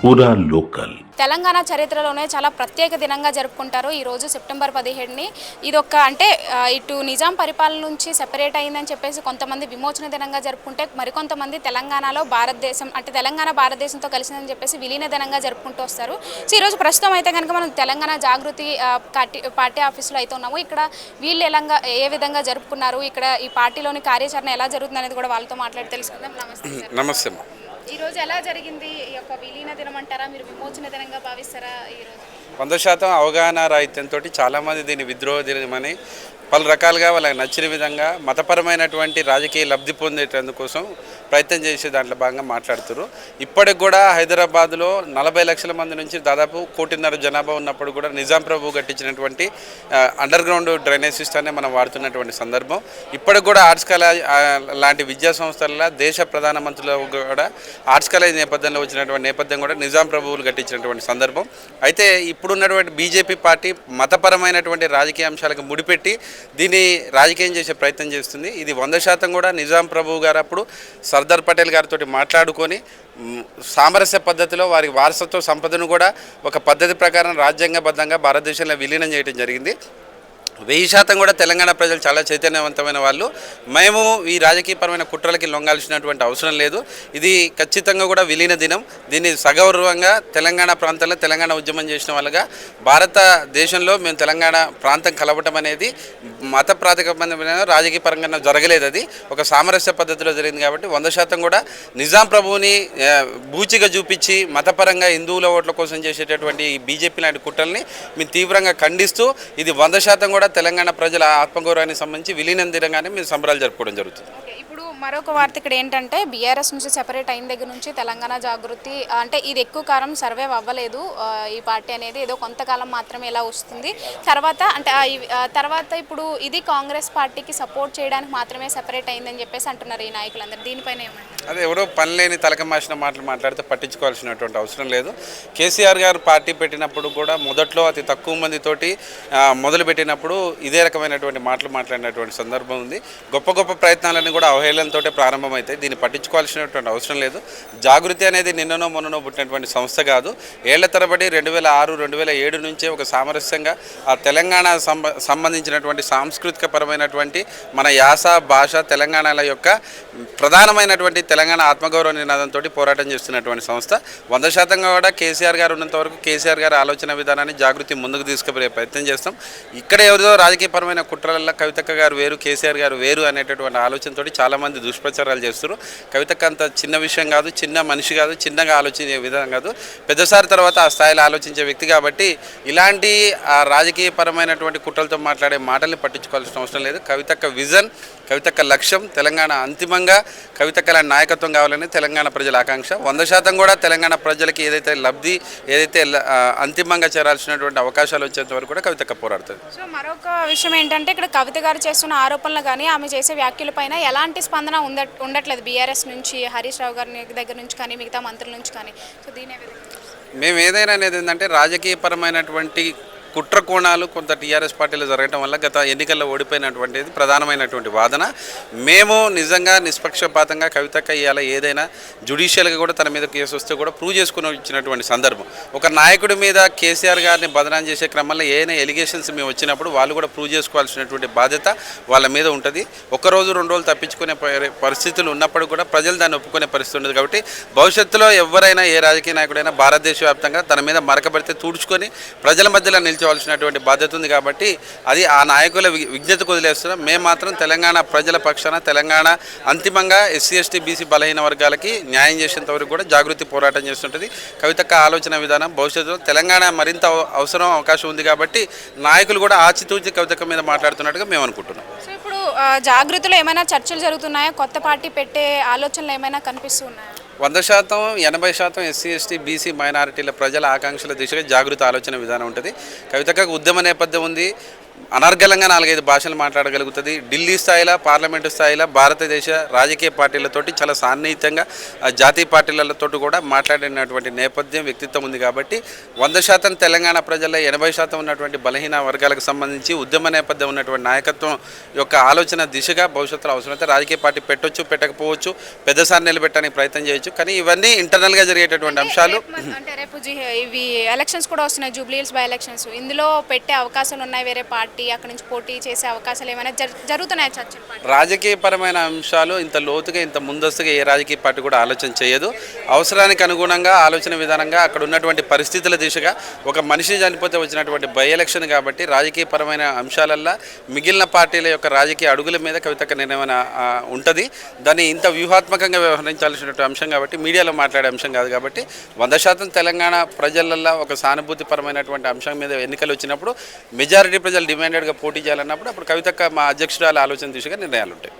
పూరా లోకల్. తెలంగాణ చరిత్రలోనే చాలా ప్రత్యేక దినంగా జరుపుకుంటారు ఈరోజు సెప్టెంబర్ 17ని. ఇదొక అంటే ఇటు నిజాం పరిపాలన నుంచి సెపరేట్ అయిందని చెప్పేసి కొంతమంది విమోచన దినంగా జరుపుకుంటే, మరికొంతమంది తెలంగాణలో భారతదేశం అంటే తెలంగాణ భారతదేశంతో కలిసిందని చెప్పేసి విలీన దినంగా జరుపుకుంటూ వస్తారు. సో ఈరోజు ప్రస్తుతం అయితే కనుక మనం తెలంగాణ జాగృతి పార్టీ ఆఫీస్లో అయితే ఉన్నాము. ఇక్కడ వీళ్ళు ఏ విధంగా జరుపుకున్నారు, ఇక్కడ ఈ పార్టీలోని కార్యాచరణ ఎలా జరుగుతుంది అనేది కూడా వాళ్ళతో మాట్లాడి తెలుసుకుందాం. నమస్తే సార్. నమస్తే. ఈ రోజు ఎలా జరిగింది? ఈ యొక్క విలీన దినం అంటారా, మీరు విమోచన దినంగా భావిస్తారా? ఈరోజు 100% అవగాహన రాహిత్యంతో చాలామంది దీన్ని విద్రోహ దినమని పలు రకాలుగా వాళ్ళకి నచ్చిన విధంగా మతపరమైనటువంటి రాజకీయ లబ్ధి పొందేటందుకోసం ప్రయత్నం చేసే దాంట్లో భాగంగా మాట్లాడుతారు. ఇప్పటికి కూడా హైదరాబాద్లో 40 లక్షల మంది నుంచి దాదాపు 1.5 కోటి జనాభా ఉన్నప్పుడు కూడా నిజాం ప్రభు కట్టించినటువంటి అండర్ గ్రౌండ్ డ్రైనేజ్ సిస్టాన్ని మనం వాడుతున్నటువంటి సందర్భం. ఇప్పటికి కూడా ఆర్ట్స్ కాలేజ్ లాంటి విద్యా సంస్థలలో దేశ ప్రధానమంత్రులు కూడా ఆర్ట్స్ కాలేజ్ నేపథ్యంలో వచ్చినటువంటి నేపథ్యం కూడా నిజాం ప్రభువులు కట్టించినటువంటి సందర్భం. అయితే ఇప్పుడున్నటువంటి బీజేపీ పార్టీ మతపరమైనటువంటి రాజకీయ అంశాలకు ముడిపెట్టి దీన్ని రాజకీయం చేసే ప్రయత్నం చేస్తుంది. ఇది 100% కూడా నిజాం ప్రభు గారు అప్పుడు సర్దార్ పటేల్ గారితో మాట్లాడుకొని సామరస్య పద్ధతిలో వారి వారసత్వ సంపదను కూడా ఒక పద్ధతి ప్రకారం రాజ్యాంగబద్ధంగా భారతదేశంలో విలీనం చేయడం జరిగింది. 1000% కూడా తెలంగాణ ప్రజలు చాలా చైతన్యవంతమైన వాళ్ళు. మేము ఈ రాజకీయపరమైన కుట్రలకి లొంగాల్సినటువంటి అవసరం లేదు. ఇది ఖచ్చితంగా కూడా విలీన దినం. దీన్ని సగౌరవంగా తెలంగాణ ప్రాంతంలో తెలంగాణ ఉద్యమం చేసిన వాళ్ళగా భారతదేశంలో మేము తెలంగాణ ప్రాంతం కలవటం అనేది మత ప్రాతిపదికన రాజకీయ పరంగా జరగలేదు. అది ఒక సామరస్య పద్ధతిలో జరిగింది. కాబట్టి 100% కూడా నిజాం ప్రభువుని బూచిగా చూపించి మతపరంగా హిందువుల ఓట్ల కోసం చేసేటటువంటి ఈ బీజేపీ లాంటి కుట్రల్ని మేము తీవ్రంగా ఖండిస్తూ ఇది 100% కూడా తెలంగాణ ప్రజల ఆత్మగౌరవానికి సంబంధించి విలీనం దినంగానే మేము సంబరాలు జరుపుకోవడం జరుగుతుంది. ఇప్పుడు మరొక వార్త ఇక్కడ ఏంటంటే, బీఆర్ఎస్ నుంచి సెపరేట్ అయిన దగ్గర నుంచి తెలంగాణ జాగృతి అంటే ఇది ఎక్కువ కాలం సర్వైవ్ అవ్వలేదు. ఈ పార్టీ అనేది ఏదో కొంతకాలం మాత్రమే ఇలా వస్తుంది. తర్వాత అంటే తర్వాత ఇప్పుడు ఇది కాంగ్రెస్ పార్టీకి సపోర్ట్ చేయడానికి మాత్రమే సెపరేట్ అయిందని చెప్పేసి అంటున్నారు ఈ నాయకులందరూ. దీనిపైన ఏమంటారు? అదే ఎవరో పని లేని తలకమాసిన మాటలు మాట్లాడితే పట్టించుకోవాల్సినటువంటి అవసరం లేదు. కేసీఆర్ గారు పార్టీ పెట్టినప్పుడు కూడా మొదట్లో అతి తక్కువ మందితోటి మొదలుపెట్టినప్పుడు ఇదే రకమైనటువంటి మాటలు మాట్లాడినటువంటి సందర్భం ఉంది. గొప్ప గొప్ప ప్రయత్నాలన్నీ కూడా అవహేళనతో ప్రారంభమవుతాయి. దీన్ని పట్టించుకోవాల్సినటువంటి అవసరం లేదు. జాగృతి అనేది నిన్ననో మొన్ననో పుట్టినటువంటి సంస్థ కాదు. ఏళ్ల తరబడి 2006, 2007 నుంచే ఒక సామరస్యంగా ఆ తెలంగాణ సంబంధించినటువంటి సాంస్కృతిక పరమైనటువంటి మన యాస భాష తెలంగాణల యొక్క ప్రధానమైనటువంటి తెలంగాణ ఆత్మగౌరవ నినాదంతో పోరాటం చేస్తున్నటువంటి సంస్థ. 100% కూడా కేసీఆర్ గారు ఉన్నంత వరకు కేసీఆర్ గారి ఆలోచన విధానాన్ని జాగృతి ముందుకు తీసుకుపోయే ప్రయత్నం చేస్తాం. ఇక్కడ ఎవరిదో రాజకీయపరమైన కుట్రలలో కవితక్క గారు వేరు, కేసీఆర్ గారు వేరు అనేటటువంటి ఆలోచనతో చాలామంది దుష్ప్రచారాలు చేస్తారు. కవితక్క అంత చిన్న విషయం కాదు, చిన్న మనిషి కాదు, చిన్నగా ఆలోచించే విధానం కాదు. పెద్దసారి తర్వాత ఆ స్థాయిలో ఆలోచించే వ్యక్తి కాబట్టి ఇలాంటి రాజకీయపరమైనటువంటి కుట్రలతో మాట్లాడే మాటల్ని పట్టించుకోవాల్సిన అవసరం లేదు. కవితక్క విజన్, కవితక్క లక్ష్యం తెలంగాణ అంతిమంగా కవితక్కల నాయకత్వం కావాలని తెలంగాణ ప్రజల ఆకాంక్ష. 100% కూడా తెలంగాణ ప్రజలకి ఏదైతే అంతిమంగా చేరాల్సినటువంటి అవకాశాలు వచ్చేంత వరకు కూడా కవితక్క పోరాడుతుంది. సో మరొక విషయం ఏంటంటే, ఇక్కడ కవిత గారు చేస్తున్న ఆరోపణలు కానీ ఆమె చేసే వ్యాఖ్యలపైన ఎలాంటి స్పందన ఉండట్లేదు బీఆర్ఎస్ నుంచి, హరీష్ రావు గారి దగ్గర నుంచి కానీ మిగతా మంత్రుల నుంచి కానీ. సో దీని మేము ఏదైనా అనేది ఏంటంటే రాజకీయపరమైనటువంటి కుట్ర కోణాలు కొంత టీఆర్ఎస్ పార్టీలో జరగడం వల్ల గత ఎన్నికల్లో ఓడిపోయినటువంటిది ప్రధానమైనటువంటి వాదన. మేము నిజంగా నిష్పక్షపాతంగా కవితక్క ఇవాళ ఏదైనా జ్యుడిషియల్గా కూడా తన మీద కేసు వస్తే కూడా ప్రూవ్ చేసుకుని వచ్చినటువంటి సందర్భం. ఒక నాయకుడి మీద కేసీఆర్ గారిని బదనాం చేసే క్రమంలో ఏదైనా ఎలిగేషన్స్ మేము వచ్చినప్పుడు వాళ్ళు కూడా ప్రూవ్ చేసుకోవాల్సినటువంటి బాధ్యత వాళ్ళ మీద ఉంటుంది. ఒకరోజు 2 రోజులు తప్పించుకునే పరిస్థితులు ఉన్నప్పుడు కూడా ప్రజలు దాన్ని ఒప్పుకునే పరిస్థితి ఉండదు. కాబట్టి భవిష్యత్తులో ఎవరైనా ఏ రాజకీయ నాయకుడైనా భారతదేశ వ్యాప్తంగా తన మీద మరకబడితే తుడుచుకొని ప్రజల మధ్యలో నిలిచవలసినటువంటి బాధ్యత ఉంది. కాబట్టి అది ఆ నాయకుల విజ్ఞతకు వదిలేస్తున్నాం. మేము మాత్రం తెలంగాణ ప్రజల పక్షాన తెలంగాణ అంతిమంగా ఎస్సీ ఎస్టీ బీసీ బలహీన వర్గాలకి న్యాయం చేసేంత వరకు కూడా జాగృతి పోరాటం చేస్తుంటుంది. కవితక్క ఆలోచన విధానం భవిష్యత్తులో తెలంగాణ మరింత అవకాశం ఉంది. కాబట్టి నాయకులు కూడా ఆచితూచి కవితక్క మీద మాట్లాడుతున్నట్టుగా మేము అనుకుంటున్నాం. సో ఇప్పుడు జాగృతిలో ఏమైనా చర్చలు జరుగుతున్నాయా? కొత్త పార్టీ పెట్టే ఆలోచనలు ఏమైనా కనిపిస్తున్నాయా? 100%, 80% ఎస్సీ ఎస్టీ బీసీ మైనారిటీల ప్రజల ఆకాంక్షల దిశగా జాగృతి ఆలోచన విధానం ఉంటుంది. కవితకు ఉద్యమ నేపథ్యం ఉంది. అనర్గళంగా 4-5 భాషలు మాట్లాడగలుగుతుంది. ఢిల్లీ స్థాయిలో, పార్లమెంటు స్థాయిలో భారతదేశ రాజకీయ పార్టీలతోటి చాలా సాన్నిహితంగా జాతీయ పార్టీలతో కూడా మాట్లాడినటువంటి నేపథ్యం, వ్యక్తిత్వం ఉంది. కాబట్టి 100% తెలంగాణ ప్రజల్లో 80% ఉన్నటువంటి బలహీన వర్గాలకు సంబంధించి ఉద్యమ నేపథ్యం ఉన్నటువంటి నాయకత్వం యొక్క ఆలోచన దిశగా భవిష్యత్తులో అవసరమైతే రాజకీయ పార్టీ పెట్టొచ్చు, పెట్టకపోవచ్చు, పెద్దసారి నిలబెట్టడానికి ప్రయత్నం చేయొచ్చు. కానీ ఇవన్నీ ఇంటర్నల్గా జరిగేటటువంటి అంశాలు. అంటే రేపు ఇవి ఎలక్షన్స్ కూడా వస్తున్నాయి, జూబ్లీ హిల్స్ బై ఎలక్షన్స్. ఇందులో పెట్టే అవకాశాలు ఉన్నాయి, వేరే పార్టీ అక్కడి నుంచి పోటీ చేసే అవకాశాలు ఏమైనా జరుగుతున్నాయి చర్చలు? రాజకీయపరమైన అంశాలు ఇంత లోతుగా, ఇంత ముందస్తుగా ఏ రాజకీయ పార్టీ కూడా ఆలోచన చేయదు. అవసరానికి అనుగుణంగా ఆలోచన విధానంగా అక్కడ ఉన్నటువంటి పరిస్థితుల దిశగా ఒక మనిషి చనిపోతే వచ్చినటువంటి బై ఎలక్షన్ కాబట్టి రాజకీయపరమైన అంశాలల్లో మిగిలిన పార్టీల యొక్క రాజకీయ అడుగుల మీద కవితక్క నిర్ణయం ఉంటుంది. దాన్ని ఇంత వ్యూహాత్మకంగా వ్యవహరించాల్సినటువంటి అంశం కాబట్టి మీడియాలో మాట్లాడే అంశం కాదు. కాబట్టి 100% తెలంగాణ ప్రజలల్లో ఒక సానుభూతిపరమైనటువంటి అంశం మీద ఎన్నికలు వచ్చినప్పుడు మెజారిటీ ప్రజలు డిమాండెడ్గా పోటీ చేయాలన్నప్పుడు అప్పుడు కవితక్క మా అధ్యక్షురాల ఆలోచన దిశగా నిర్ణయాలు ఉంటాయి.